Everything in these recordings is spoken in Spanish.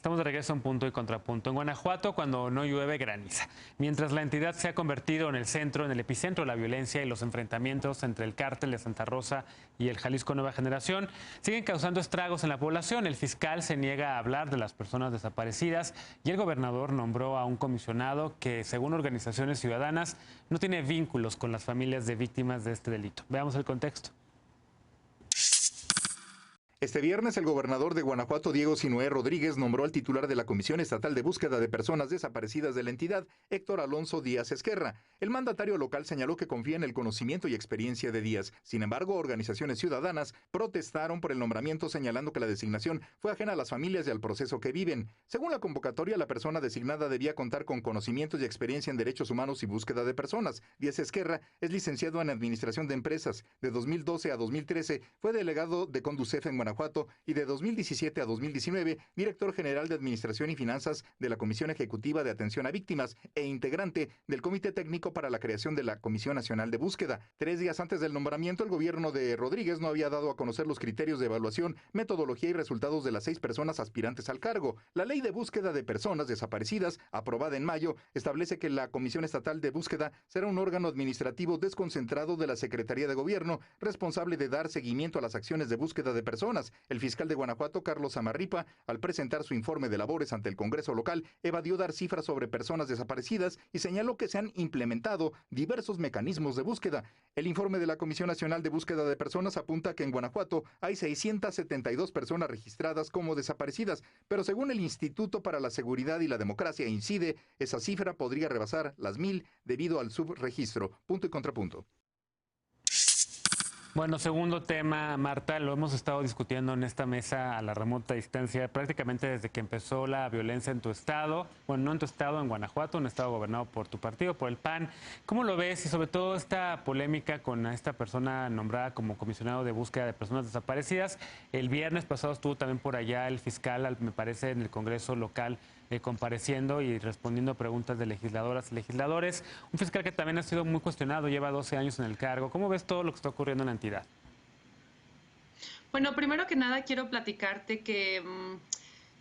Estamos de regreso en Punto y Contrapunto. En Guanajuato, cuando no llueve, graniza. Mientras la entidad se ha convertido en el epicentro de la violencia y los enfrentamientos entre el cártel de Santa Rosa y el Jalisco Nueva Generación, siguen causando estragos en la población. El fiscal se niega a hablar de las personas desaparecidas y el gobernador nombró a un comisionado que, según organizaciones ciudadanas, no tiene vínculos con las familias de víctimas de este delito. Veamos el contexto. Este viernes, el gobernador de Guanajuato, Diego Sinué Rodríguez, nombró al titular de la Comisión Estatal de Búsqueda de Personas Desaparecidas de la entidad, Héctor Alonso Díaz Esquerra. El mandatario local señaló que confía en el conocimiento y experiencia de Díaz. Sin embargo, organizaciones ciudadanas protestaron por el nombramiento, señalando que la designación fue ajena a las familias y al proceso que viven. Según la convocatoria, la persona designada debía contar con conocimientos y experiencia en derechos humanos y búsqueda de personas. Díaz Esquerra es licenciado en Administración de Empresas. De 2012 a 2013 fue delegado de Conducef en Guanajuato y de 2017 a 2019 director general de Administración y Finanzas de la Comisión Ejecutiva de Atención a Víctimas e integrante del Comité Técnico para la creación de la Comisión Nacional de Búsqueda. 3 días antes del nombramiento, el gobierno de Rodríguez no había dado a conocer los criterios de evaluación, metodología y resultados de las 6 personas aspirantes al cargo. La Ley de Búsqueda de Personas Desaparecidas, aprobada en mayo, establece que la Comisión Estatal de Búsqueda será un órgano administrativo desconcentrado de la Secretaría de Gobierno, responsable de dar seguimiento a las acciones de búsqueda de personas. El fiscal de Guanajuato, Carlos Amarripa, al presentar su informe de labores ante el Congreso local, evadió dar cifras sobre personas desaparecidas y señaló que se han implementado diversos mecanismos de búsqueda. El informe de la Comisión Nacional de Búsqueda de Personas apunta que en Guanajuato hay 672 personas registradas como desaparecidas, pero según el Instituto para la Seguridad y la Democracia INCIDE, esa cifra podría rebasar las 1000 debido al subregistro. Punto y contrapunto. Bueno, segundo tema, Marta, lo hemos estado discutiendo en esta mesa a la remota distancia prácticamente desde que empezó la violencia en tu estado, bueno, no en tu estado, en Guanajuato, un estado gobernado por tu partido, por el PAN. ¿Cómo lo ves? Y sobre todo esta polémica con esta persona nombrada como comisionado de búsqueda de personas desaparecidas. El viernes pasado estuvo también por allá el fiscal, me parece, en el Congreso local, compareciendo y respondiendo a preguntas de legisladoras y legisladores. Un fiscal que también ha sido muy cuestionado, lleva 12 años en el cargo. ¿Cómo ves todo lo que está ocurriendo en la entidad? Bueno, primero que nada quiero platicarte que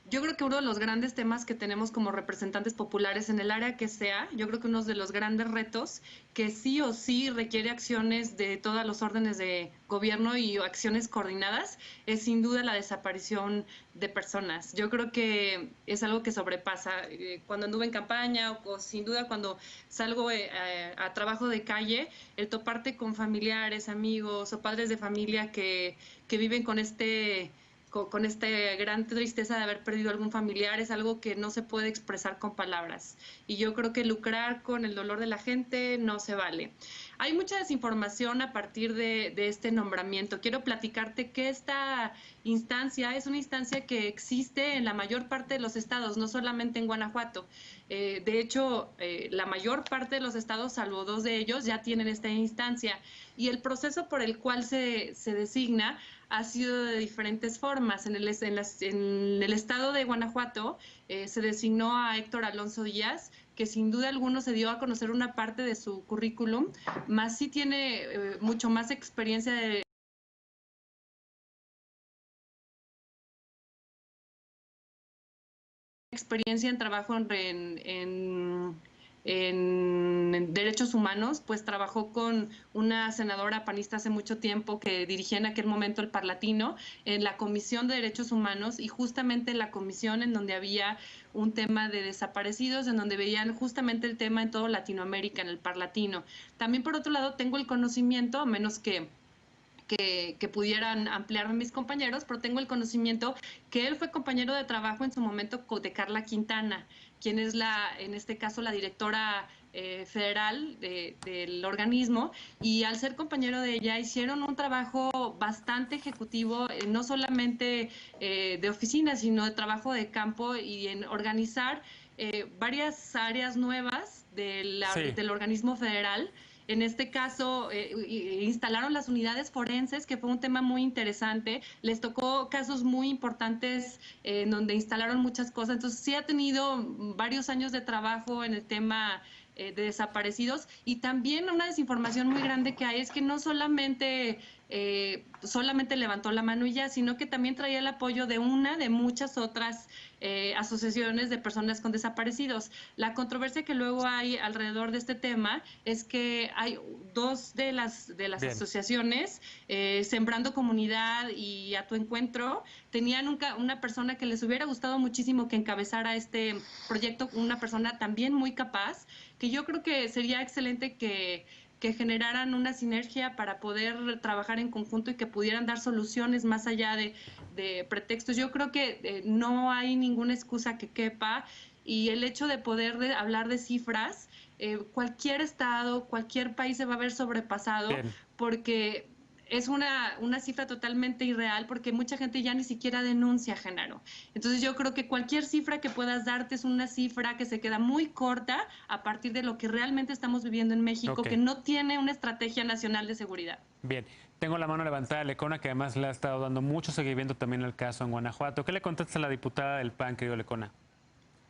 yo creo que uno de los grandes temas que tenemos como representantes populares en el área que sea, yo creo que uno de los grandes retos que sí o sí requiere acciones de todos los órdenes de gobierno y acciones coordinadas es sin duda la desaparición de personas. Yo creo que es algo que sobrepasa. Cuando anduve en campaña o sin duda cuando salgo a trabajo de calle, el toparte con familiares, amigos o padres de familia que viven con esta gran tristeza de haber perdido algún familiar es algo que no se puede expresar con palabras. Y yo creo que lucrar con el dolor de la gente no se vale. Hay mucha desinformación a partir de este nombramiento. Quiero platicarte que esta instancia es una instancia que existe en la mayor parte de los estados, no solamente en Guanajuato. De hecho, la mayor parte de los estados, salvo 2 de ellos, ya tienen esta instancia. Y el proceso por el cual se designa ha sido de diferentes formas. En el estado de Guanajuato se designó a Héctor Alonso Díaz, que sin duda alguno se dio a conocer una parte de su currículum, más sí tiene mucho más experiencia de en trabajo en derechos humanos, pues trabajó con una senadora panista hace mucho tiempo que dirigía en aquel momento el Parlatino en la Comisión de Derechos Humanos y justamente en la comisión en donde había un tema de desaparecidos, en donde veían justamente el tema en todo Latinoamérica, en el Parlatino. También por otro lado tengo el conocimiento, a menos que pudieran ampliar mis compañeros, pero tengo el conocimiento que él fue compañero de trabajo en su momento de Carla Quintana, quien es en este caso la directora federal del organismo, y al ser compañero de ella hicieron un trabajo bastante ejecutivo, no solamente de oficina, sino de trabajo de campo y en organizar varias áreas nuevas del organismo federal. En este caso, instalaron las unidades forenses, que fue un tema muy interesante. Les tocó casos muy importantes en donde instalaron muchas cosas. Entonces, sí ha tenido varios años de trabajo en el tema de desaparecidos. Y también una desinformación muy grande que hay es que no solamente solamente levantó la mano y ya, sino que también traía el apoyo de una de muchas otras asociaciones de personas con desaparecidos. La controversia que luego hay alrededor de este tema es que hay dos de las asociaciones, Sembrando Comunidad y A Tu Encuentro, tenían una persona que les hubiera gustado muchísimo que encabezara este proyecto, una persona también muy capaz, que yo creo que sería excelente que generaran una sinergia para poder trabajar en conjunto y que pudieran dar soluciones más allá de pretextos. Yo creo que no hay ninguna excusa que quepa, y el hecho de poder hablar de cifras, cualquier estado, cualquier país se va a ver sobrepasado. Bien. Porque es una cifra totalmente irreal, porque mucha gente ya ni siquiera denuncia, Genaro. Entonces yo creo que cualquier cifra que puedas darte es una cifra que se queda muy corta a partir de lo que realmente estamos viviendo en México, que no tiene una estrategia nacional de seguridad. Bien, tengo la mano levantada de Lecona, que además le ha estado dando mucho seguimiento también al caso en Guanajuato. ¿Qué le contesta a la diputada del PAN, querido Lecona?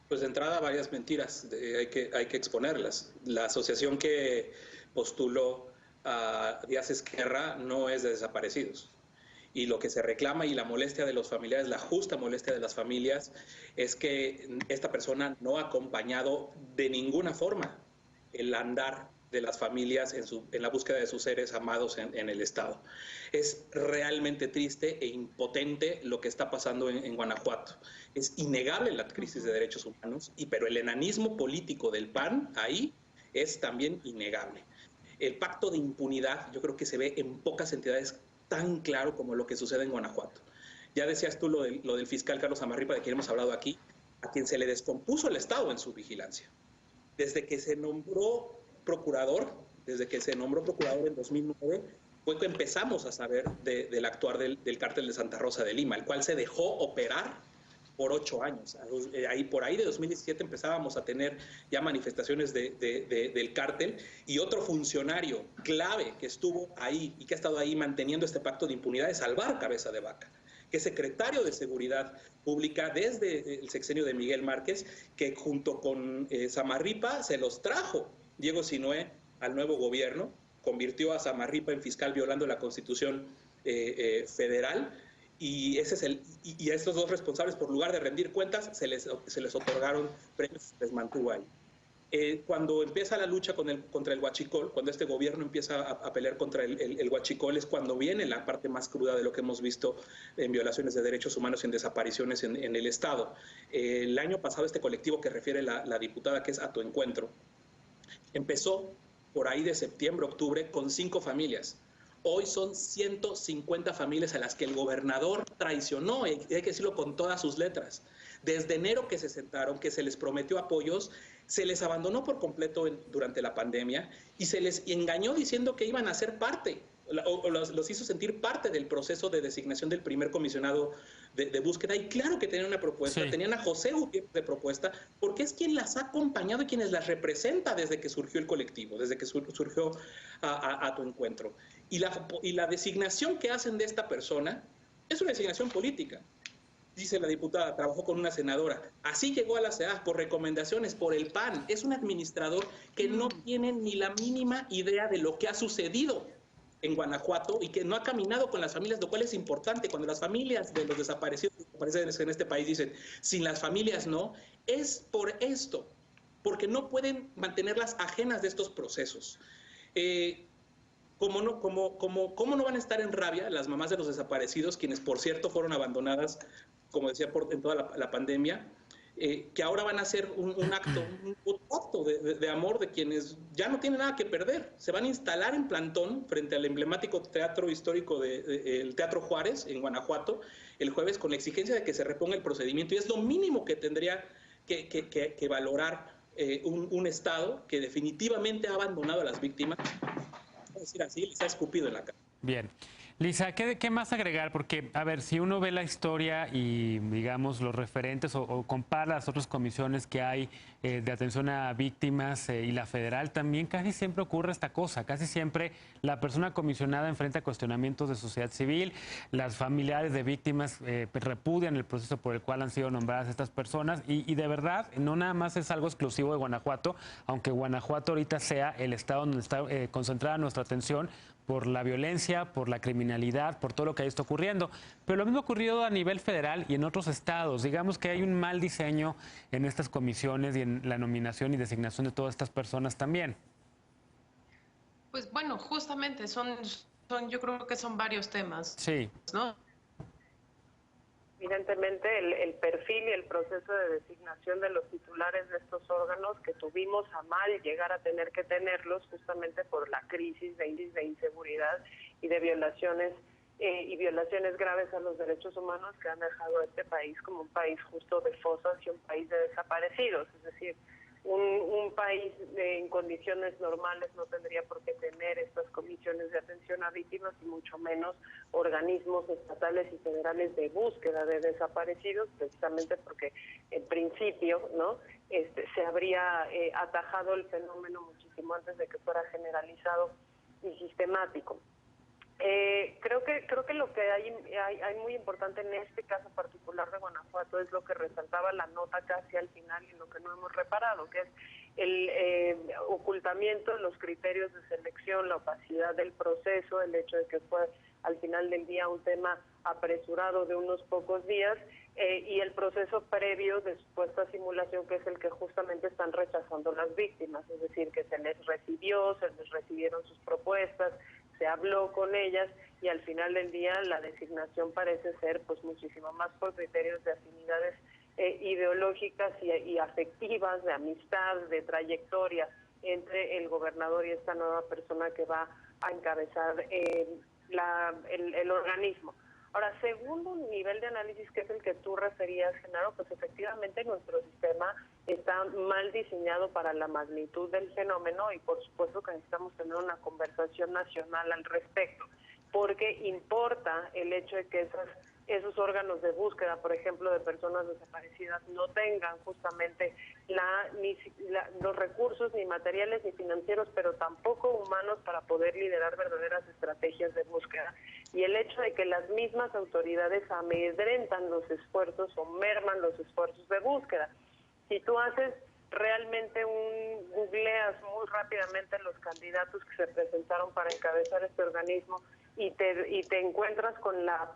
Pues de entrada varias mentiras, hay que exponerlas. La asociación que postuló a Díaz Esquerra no es de desaparecidos. Y lo que se reclama y la molestia de los familiares, la justa molestia de las familias, es que esta persona no ha acompañado de ninguna forma el andar de las familias en la búsqueda de sus seres amados en el Estado. Es realmente triste e impotente lo que está pasando en Guanajuato. Es innegable la crisis de derechos humanos, pero el enanismo político del PAN ahí es también innegable. El pacto de impunidad yo creo que se ve en pocas entidades tan claro como lo que sucede en Guanajuato. Ya decías tú lo del fiscal Carlos Samarripa, de quien hemos hablado aquí, a quien se le descompuso el Estado en su vigilancia. Desde que se nombró procurador en 2009, fue que empezamos a saber del actuar del cártel de Santa Rosa de Lima, el cual se dejó operar por 8 años. Por ahí de 2017 empezábamos a tener ya manifestaciones del cártel, y otro funcionario clave que estuvo ahí y que ha estado ahí manteniendo este pacto de impunidad es Alvar Cabeza de Vaca, que es secretario de Seguridad Pública desde el sexenio de Miguel Márquez, que junto con Samarripa se los trajo Diego Sinué al nuevo gobierno, convirtió a Samarripa en fiscal violando la Constitución federal, y a estos dos responsables, por lugar de rendir cuentas, se les otorgaron premios, se les mantuvo ahí. Cuando empieza la lucha contra el huachicol, cuando este gobierno empieza a pelear contra el huachicol, es cuando viene la parte más cruda de lo que hemos visto en violaciones de derechos humanos y en desapariciones en el Estado. El año pasado, este colectivo que refiere la diputada, que es A Tu Encuentro, empezó por ahí de septiembre, octubre, con 5 familias. Hoy son 150 familias a las que el gobernador traicionó, y hay que decirlo con todas sus letras. Desde enero que se sentaron, que se les prometió apoyos, se les abandonó por completo durante la pandemia, y se les engañó diciendo que iban a ser parte, o los hizo sentir parte del proceso de designación del primer comisionado de búsqueda. Y claro que tenían una propuesta, sí. Tenían a José Gutiérrez de propuesta, porque es quien las ha acompañado y quienes las representa desde que surgió el colectivo, desde que surgió a Tu Encuentro. Y la designación que hacen de esta persona es una designación política. Dice la diputada, trabajó con una senadora. Así llegó a la CEA por recomendaciones, por el PAN. Es un administrador que no tiene ni la mínima idea de lo que ha sucedido en Guanajuato y que no ha caminado con las familias, lo cual es importante. Cuando las familias de los desaparecidos en este país dicen, sin las familias no, es por esto, porque no pueden mantenerlas ajenas de estos procesos. ¿Cómo no van a estar en rabia las mamás de los desaparecidos, quienes por cierto fueron abandonadas, como decía, en toda la pandemia, que ahora van a hacer un acto de amor de quienes ya no tienen nada que perder? Se van a instalar en plantón frente al emblemático teatro histórico el Teatro Juárez en Guanajuato el jueves, con la exigencia de que se reponga el procedimiento, y es lo mínimo que tendría que valorar un Estado que definitivamente ha abandonado a las víctimas. Vamos a decir así, les ha escupido en la cara. Bien. Lisa, ¿qué más agregar? Porque, a ver, si uno ve la historia y, digamos, los referentes o compara las otras comisiones que hay de atención a víctimas y la federal, también casi siempre ocurre esta cosa. Casi siempre la persona comisionada enfrenta cuestionamientos de sociedad civil, las familiares de víctimas repudian el proceso por el cual han sido nombradas estas personas, y de verdad, no nada más es algo exclusivo de Guanajuato, aunque Guanajuato ahorita sea el estado donde está concentrada nuestra atención por la violencia, por la criminalidad criminalidad, por todo lo que ahí está ocurriendo. Pero lo mismo ha ocurrido a nivel federal y en otros estados. Digamos que hay un mal diseño en estas comisiones y en la nominación y designación de todas estas personas también. Pues bueno, justamente yo creo que son varios temas, Sí. ¿no? Evidentemente el perfil y el proceso de designación de los titulares de estos órganos que tuvimos a mal llegar a tener que tenerlos justamente por la crisis de inseguridad y de violaciones graves a los derechos humanos que han dejado a este país como un país justo de fosas y un país de desaparecidos. Es decir, un país en condiciones normales no tendría por qué tener estas comisiones de atención a víctimas y mucho menos organismos estatales y federales de búsqueda de desaparecidos, precisamente porque en principio, ¿no?, se habría atajado el fenómeno muchísimo antes de que fuera generalizado y sistemático. Creo que lo que hay muy importante en este caso particular de Guanajuato es lo que resaltaba la nota casi al final y lo que no hemos reparado, que es el ocultamiento de los criterios de selección, la opacidad del proceso, el hecho de que fue al final del día un tema apresurado de unos pocos días y el proceso previo de supuesta simulación, que es el que justamente están rechazando las víctimas, es decir, que se les recibieron sus propuestas, se habló con ellas y al final del día la designación parece ser pues muchísimo más por criterios de afinidades ideológicas y afectivas, de amistad, de trayectoria entre el gobernador y esta nueva persona que va a encabezar el organismo. Ahora, segundo nivel de análisis, que es el que tú referías, Genaro, pues efectivamente nuestro sistema está mal diseñado para la magnitud del fenómeno y por supuesto que necesitamos tener una conversación nacional al respecto, porque importa el hecho de que esos órganos de búsqueda, por ejemplo, de personas desaparecidas, no tengan justamente los recursos ni materiales ni financieros, pero tampoco humanos para poder liderar verdaderas estrategias de búsqueda. Y el hecho de que las mismas autoridades amedrentan los esfuerzos o merman los esfuerzos de búsqueda. Si tú haces realmente googleas muy rápidamente los candidatos que se presentaron para encabezar este organismo y te encuentras con la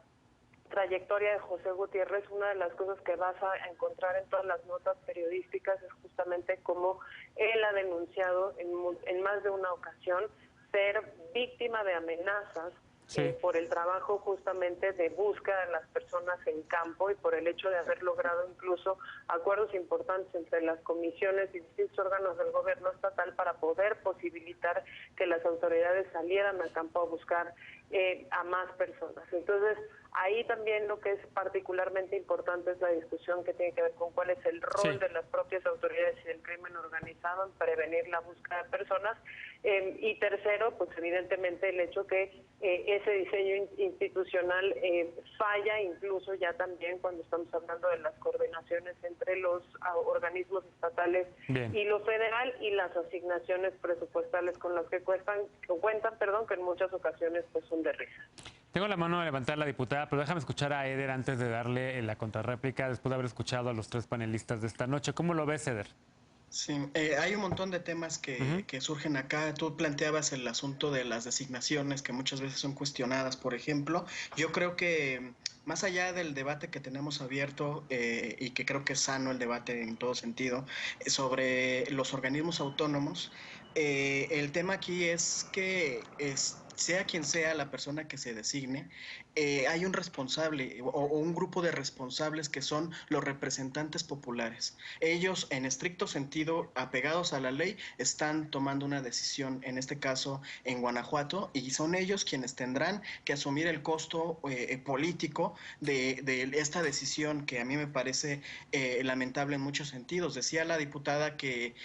trayectoria de José Gutiérrez, una de las cosas que vas a encontrar en todas las notas periodísticas es justamente cómo él ha denunciado en más de una ocasión ser víctima de amenazas. Sí. Por el trabajo justamente de búsqueda de las personas en campo y por el hecho de haber logrado incluso acuerdos importantes entre las comisiones y distintos órganos del gobierno estatal para poder posibilitar que las autoridades salieran al campo a buscar a más personas. Entonces, ahí también lo que es particularmente importante es la discusión que tiene que ver con cuál es el rol de las propias autoridades y del crimen organizado en prevenir la búsqueda de personas. Y tercero, pues evidentemente el hecho que ese diseño institucional falla incluso ya también cuando estamos hablando de las coordinaciones entre los organismos estatales y lo federal y las asignaciones presupuestales con las que cuentan, que en muchas ocasiones pues son de risa. Tengo la mano a levantar la diputada, pero déjame escuchar a Eder antes de darle la contrarréplica, después de haber escuchado a los tres panelistas de esta noche. ¿Cómo lo ves, Eder? Sí, hay un montón de temas que surgen acá. Tú planteabas el asunto de las designaciones que muchas veces son cuestionadas, por ejemplo. Yo creo que más allá del debate que tenemos abierto y que creo que es sano el debate en todo sentido sobre los organismos autónomos, el tema aquí es que sea quien sea la persona que se designe, hay un responsable o un grupo de responsables que son los representantes populares. Ellos, en estricto sentido, apegados a la ley, están tomando una decisión, en este caso en Guanajuato, y son ellos quienes tendrán que asumir el costo político de esta decisión que a mí me parece lamentable en muchos sentidos. Decía la diputada que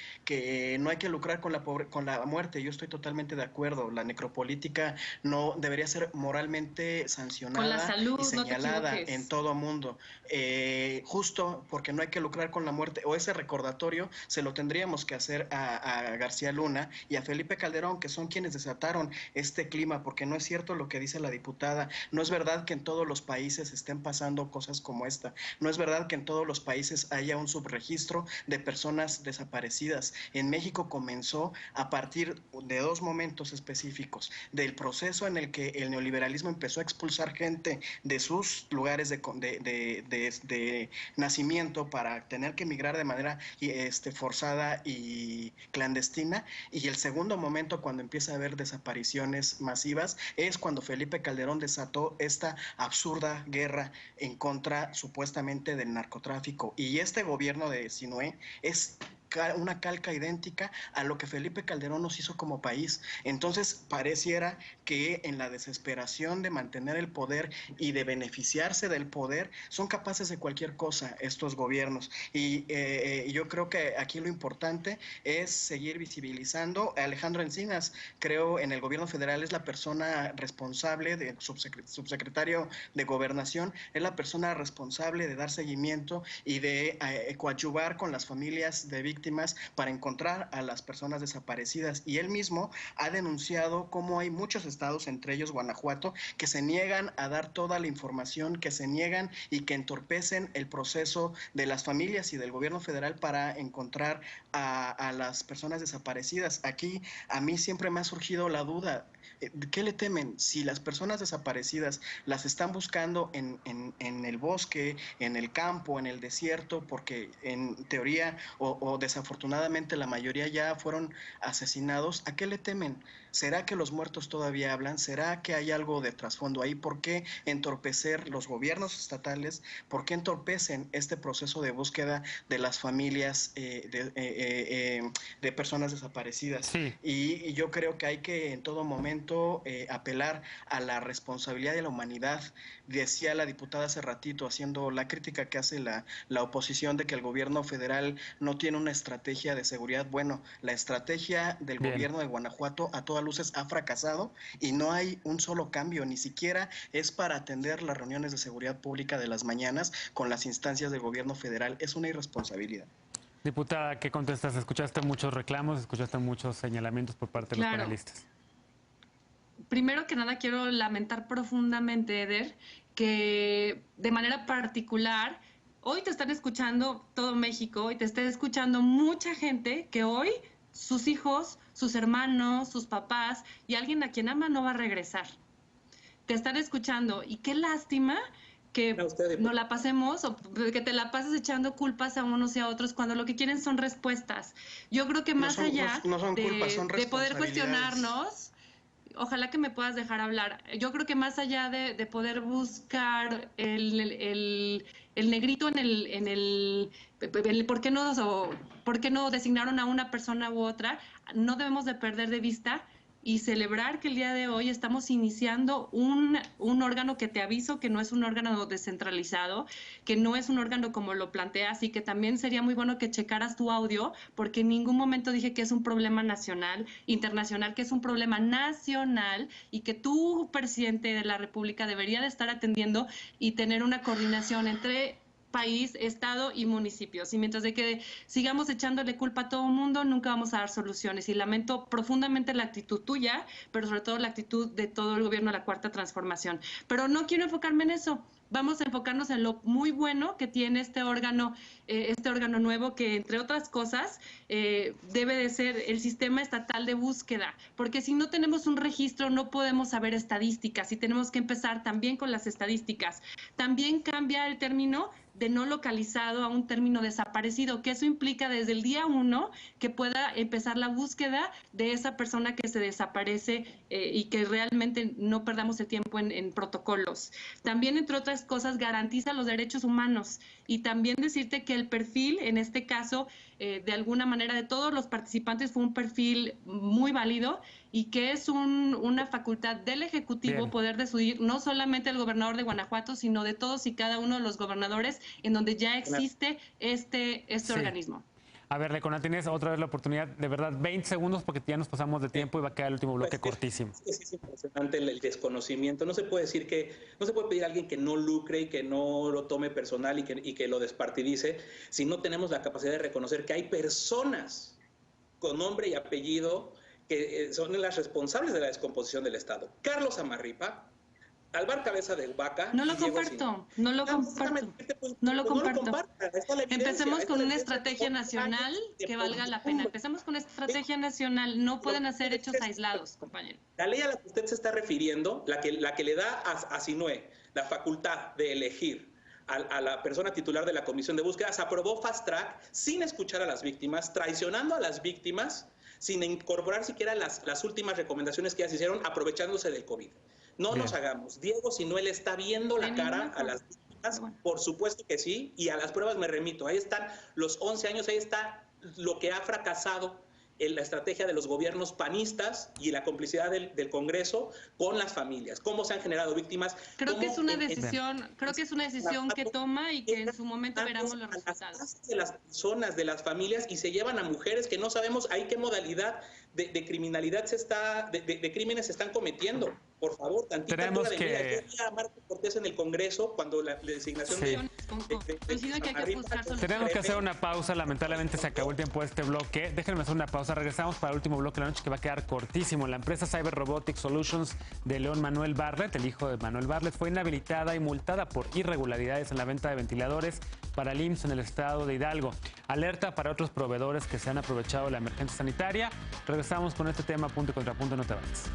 no hay que lucrar con la muerte. Yo estoy totalmente de acuerdo. La necropolítica no debería ser moralmente sancionada mencionada salud, y señalada no te en todo mundo, justo porque no hay que lucrar con la muerte, o ese recordatorio se lo tendríamos que hacer a García Luna y a Felipe Calderón, que son quienes desataron este clima, porque no es cierto lo que dice la diputada, no es verdad que en todos los países estén pasando cosas como esta, no es verdad que en todos los países haya un subregistro de personas desaparecidas. En México comenzó a partir de dos momentos específicos, del proceso en el que el neoliberalismo empezó a expulsar gente de sus lugares de nacimiento para tener que emigrar de manera forzada y clandestina, y el segundo momento cuando empieza a haber desapariciones masivas es cuando Felipe Calderón desató esta absurda guerra en contra supuestamente del narcotráfico, y este gobierno de Sinué es una calca idéntica a lo que Felipe Calderón nos hizo como país. Entonces pareciera que en la desesperación de mantener el poder y de beneficiarse del poder son capaces de cualquier cosa estos gobiernos, y yo creo que aquí lo importante es seguir visibilizando. Alejandro Encinas, creo, en el gobierno federal es la persona responsable, de subsecretario de Gobernación, es la persona responsable de dar seguimiento y de coadyuvar con las familias de víctimas para encontrar a las personas desaparecidas, y él mismo ha denunciado cómo hay muchos estados, entre ellos Guanajuato, que se niegan a dar toda la información, que se niegan y que entorpecen el proceso de las familias y del gobierno federal para encontrar a las personas desaparecidas. Aquí a mí siempre me ha surgido la duda, ¿qué le temen? Si las personas desaparecidas las están buscando en el bosque, en el campo, en el desierto, porque en teoría o desafortunadamente la mayoría ya fueron asesinados, ¿a qué le temen? ¿Será que los muertos todavía hablan? ¿Será que hay algo de trasfondo ahí? ¿Por qué entorpecer los gobiernos estatales? ¿Por qué entorpecen este proceso de búsqueda de las familias de personas desaparecidas? Sí. Y yo creo que hay que en todo momento apelar a la responsabilidad de la humanidad. Decía la diputada hace ratito, haciendo la crítica que hace la oposición de que el gobierno federal no tiene una estrategia de seguridad. Bueno, la estrategia del gobierno de Guanajuato a todas luces ha fracasado y no hay un solo cambio, ni siquiera es para atender las reuniones de seguridad pública de las mañanas con las instancias del gobierno federal. Es una irresponsabilidad. Diputada, ¿qué contestas? ¿Escuchaste muchos reclamos? ¿Escuchaste muchos señalamientos por parte de los panelistas? Primero que nada quiero lamentar profundamente, Eder, que de manera particular hoy te están escuchando todo México y te está escuchando mucha gente que hoy sus hijos, sus hermanos, sus papás y alguien a quien ama no va a regresar. Te están escuchando y qué lástima que no la pasemos o que te la pases echando culpas a unos y a otros cuando lo que quieren son respuestas. Yo creo que más allá de poder cuestionarnos, ojalá que me puedas dejar hablar. Yo creo que más allá de poder buscar el negrito en el ¿por qué no designaron a una persona u otra? No debemos de perder de vista y celebrar que el día de hoy estamos iniciando un órgano que te aviso que no es un órgano descentralizado, que no es un órgano como lo planteas, y que también sería muy bueno que checaras tu audio, porque en ningún momento dije que es un problema nacional, internacional, que es un problema nacional y que tú, presidente de la República, debería de estar atendiendo y tener una coordinación entre país, estado y municipios. Y mientras de que sigamos echándole culpa a todo el mundo, nunca vamos a dar soluciones. Y lamento profundamente la actitud tuya, pero sobre todo la actitud de todo el gobierno de la Cuarta Transformación. Pero no quiero enfocarme en eso. Vamos a enfocarnos en lo muy bueno que tiene este órgano nuevo, que entre otras cosas debe de ser el sistema estatal de búsqueda, porque si no tenemos un registro no podemos saber estadísticas y tenemos que empezar también con las estadísticas. También cambia el término de no localizado a un término desaparecido, que eso implica desde el día 1 que pueda empezar la búsqueda de esa persona que se desaparece y que realmente no perdamos el tiempo en protocolos. También, entre otras cosas, garantiza los derechos humanos, y también decirte que el perfil, en este caso, de alguna manera de todos los participantes fue un perfil muy válido y que es una facultad del Ejecutivo poder decidir no solamente el gobernador de Guanajuato, sino de todos y cada uno de los gobernadores en donde ya existe este organismo. A ver, Lecona, tienes otra vez la oportunidad, de verdad, 20 segundos porque ya nos pasamos de tiempo y va a quedar el último bloque cortísimo. Es impresionante el desconocimiento. No se puede pedir a alguien que no lucre y que no lo tome personal y que lo despartidice si no tenemos la capacidad de reconocer que hay personas con nombre y apellido que son las responsables de la descomposición del Estado. Carlos Amarripa, Alvar Cabeza de Vaca. No lo comparto, no lo comparto. No lo comparto. Empecemos con una estrategia nacional que valga la pena. Empecemos con una estrategia nacional. No pueden hacer hechos aislados, compañero. La ley a la que usted se está refiriendo, la que le da a SINUE la facultad de elegir a la persona titular de la comisión de búsqueda, se aprobó fast track sin escuchar a las víctimas, traicionando a las víctimas, sin incorporar siquiera las últimas recomendaciones que ya se hicieron, aprovechándose del COVID. No nos hagamos. Diego Sinuel está viendo la cara a las víctimas, por supuesto que sí, y a las pruebas me remito. Ahí están los 11 años, ahí está lo que ha fracasado en la estrategia de los gobiernos panistas y la complicidad del Congreso con las familias. Cómo se han generado víctimas. Creo que es una decisión que toma y que en su momento veremos los resultados. De las personas, de las familias, y se llevan a mujeres que no sabemos ahí qué modalidad de criminalidad de crímenes se están cometiendo. Por favor, tantita tenemos altura de mira. Yo vi a Marco Cortés en el Congreso cuando la designación Tenemos que hacer una pausa. Lamentablemente se acabó el tiempo de este bloque. Déjenme hacer una pausa. Regresamos para el último bloque de la noche que va a quedar cortísimo. La empresa Cyber Robotics Solutions de León Manuel Bartlett, el hijo de Manuel Bartlett, fue inhabilitada y multada por irregularidades en la venta de ventiladores para el IMSS en el estado de Hidalgo. Alerta para otros proveedores que se han aprovechado de la emergencia sanitaria. Regresamos con este tema punto y contrapunto. No te vayas.